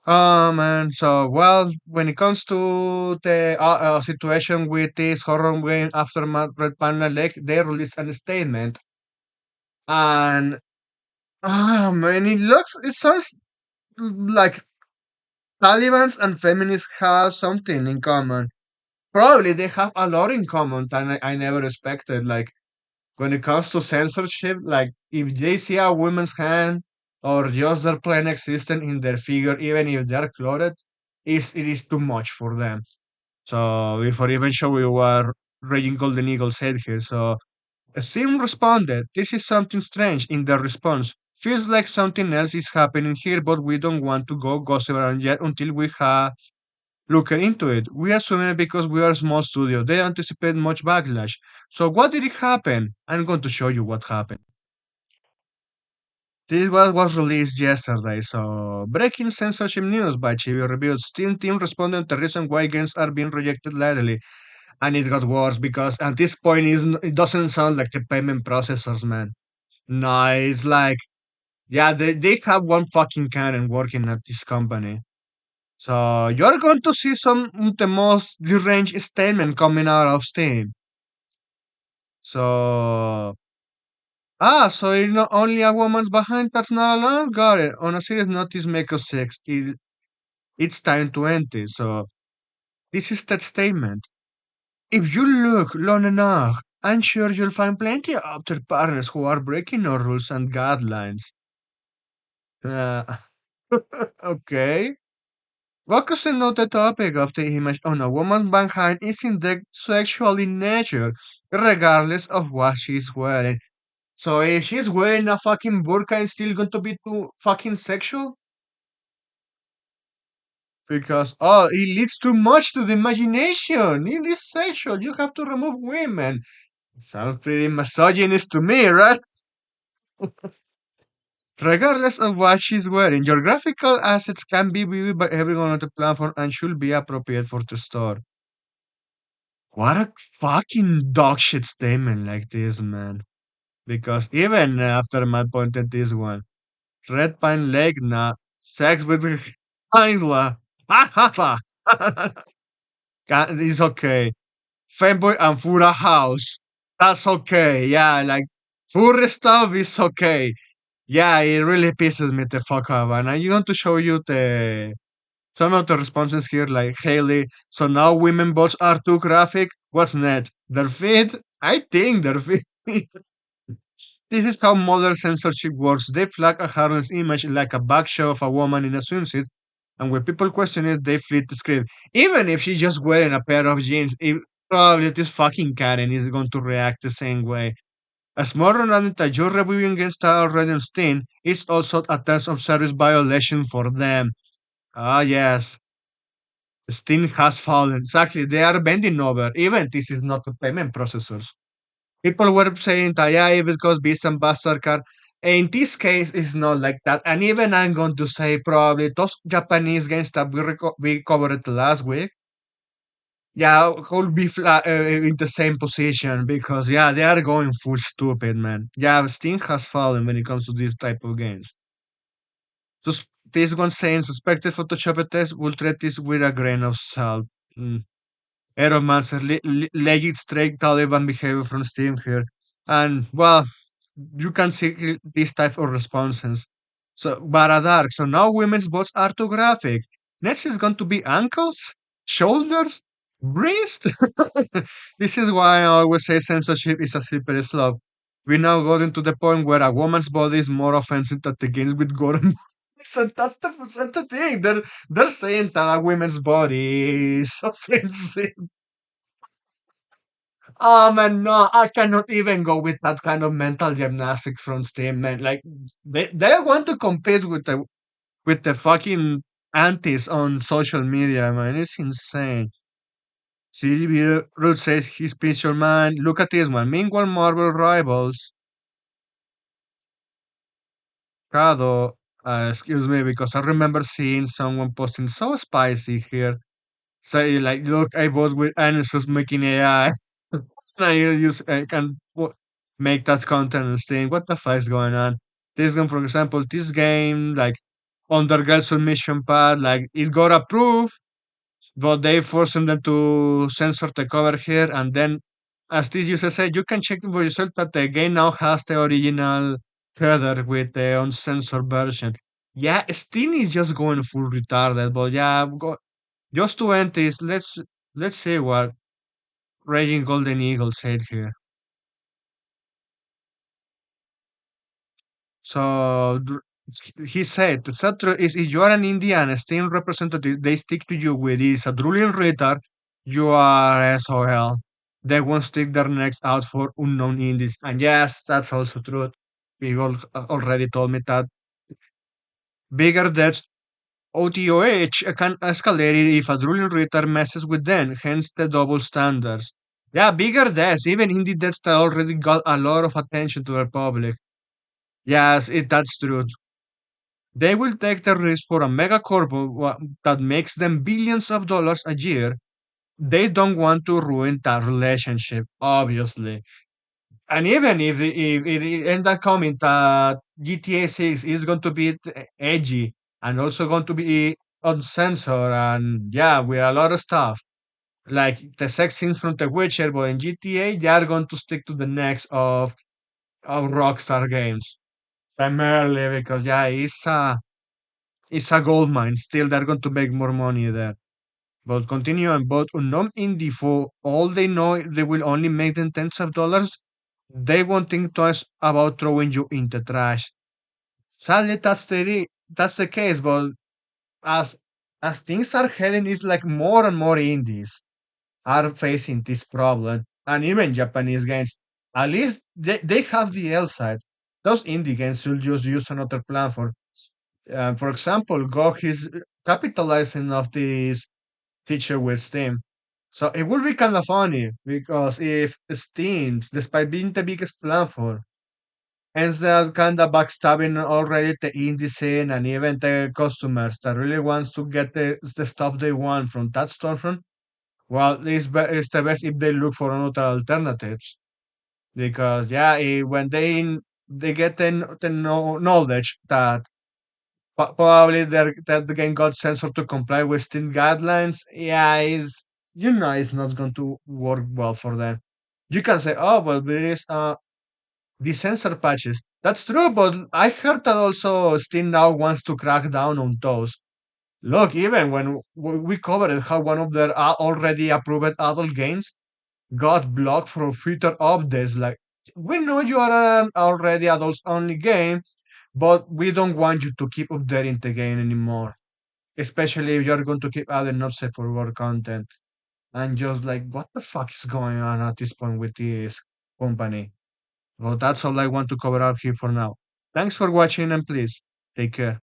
Man, so well, when it comes to the situation with this horror game aftermath Red Panda Lake, they released a statement, and man, it sounds like Taliban's and feminists have something in common. Probably they have a lot in common that I never expected. Like when it comes to censorship, like if they see a woman's hand or just their plain existence in their figure, even if they're clothed, it is too much for them. So before even showing what Raging Golden Eagle said here, so Sim responded, "This is something strange." In their response, "Feels like something else is happening here, but we don't want to go gossip around yet until we have looked into it. We assume it because we are a small studio. They anticipate much backlash. So what did it happen? I'm going to show you what happened. This was released yesterday, so breaking censorship news by Chibi Reviews. Steam team responded to the reason why games are being rejected lately. And it got worse because at this point it doesn't sound like the payment processors, man. No, it's like, yeah, they have one fucking Karen working at this company. So you're going to see some the most deranged statement coming out of Steam. So so it's not only a woman's behind that's not alone. Got it. On a serious note, this Mako 6, it's time to end it. So this is that statement. If you look long enough, I'm sure you'll find plenty of other partners who are breaking our rules and guidelines. Uh, okay. Focusing on the topic of the image on a woman behind is indeed sexual in nature, regardless of what she's wearing. So if she's wearing a fucking burqa, it's still going to be too fucking sexual? Because, it leads too much to the imagination. It is sexual. You have to remove women. Sounds pretty misogynist to me, right? Regardless of what she's wearing, your graphical assets can be viewed by everyone on the platform and should be appropriate for the store. What a fucking dog shit statement like this, man. Because even after my point at this one, Red Pine Lake, nah, sex with Angela, ha ha ha. It's okay. Fanboy and Fura House, that's okay. Yeah, like furry stuff is okay. Yeah, it really pisses me the fuck off. And I want to show you the some of the responses here, like Haley. So now women bots are too graphic. What's next? Their feet? I think their feet. This is how modern censorship works. They flag a harmless image like a back shot of a woman in a swimsuit, and when people question it, they flip the script. Even if she's just wearing a pair of jeans, probably this fucking Karen is going to react the same way. As more than that you're reviewing against already on Steam, it's also a terms of service violation for them. Ah, yes. Steam has fallen. Exactly. They are bending over. Even this is not a payment processors. People were saying that, yeah, if it goes Visa and MasterCard. In this case, it's not like that. And even I'm going to say probably those Japanese games that we covered last week, yeah, could be in the same position because, yeah, they are going full stupid, man. Yeah, Steam has fallen when it comes to this type of games. This one saying suspected Photoshop test will treat this with a grain of salt. Mm. Aeromancer, legit straight Taliban behavior from Steam here. And, well, you can see this type of responses. So, Baradark. So now women's botts are too graphic. Next is going to be ankles, shoulders, wrist. This is why I always say censorship is a slippery slope. We now got to the point where a woman's body is more offensive than the games with gore. So that's the thing. They're saying that a woman's body is offensive. Oh man, no, I cannot even go with that kind of mental gymnastics from Steam, man. Like they want to compete with the fucking antis on social media, man. It's insane. CB Root says he's picture man. Look at this one. Meanwhile, Marvel rivals Kado, excuse me, because I remember seeing someone posting so spicy here. Say like, look, I bought with Anusus making AI. I use I can make that content and saying what the fuck is going on. This game, for example, this game like undergirl submission path, like it got approved, but they forcing them to censor the cover here. And then, as this user said, you can check for yourself that the game now has the original header with the uncensored version. Yeah, Steam is just going full retarded, but yeah, just to end this, let's see what Raging Golden Eagle said here. So he said, the sad truth is if you are an Indian Steam representative, they stick to you with this a drooling retard, you are SOL. They won't stick their necks out for unknown indies. And yes, that's also true. People already told me that bigger debts OTOH can escalate if a drooling retard messes with them, hence the double standards. Yeah, bigger debts, even indie debts that already got a lot of attention to the public. Yes, that's true. They will take the risk for a megacorp that makes them billions of dollars a year. They don't want to ruin that relationship, obviously. And even if it ends up coming that GTA 6 is going to be edgy and also going to be uncensored and yeah, with a lot of stuff, like the sex scenes from The Witcher, but in GTA, they are going to stick to the necks of Rockstar games. Primarily because, yeah, it's a gold mine. Still, they're going to make more money there. But continue and but unknown indie for all they know, they will only make them tens of dollars. They won't think twice about throwing you in the trash. Sadly, that's the case. But as as things are heading, it's like more and more indies are facing this problem, and even Japanese games. At least they have the L side. Those indie games should just use another platform. For example, GOG is capitalizing of this feature with Steam. So it would be kind of funny because if Steam, despite being the biggest platform, ends up kind of backstabbing already the indie scene and even the customers that really wants to get the stuff they want from that storefront, well, it's the best if they look for another alternatives. Because yeah, when they get the knowledge that probably that the game got censored to comply with Steam guidelines. Yeah, is it's not going to work well for them. You can say, oh, well, there is the censor patches. That's true, but I heard that also Steam now wants to crack down on those. Look, even when we covered how one of their already approved adult games got blocked for future updates, like we know you are an already adults only game, but we don't want you to keep updating the game anymore. Especially if you're going to keep adding not safe for work content. And just like, what the fuck is going on at this point with this company? Well, that's all I want to cover up here for now. Thanks for watching and please take care.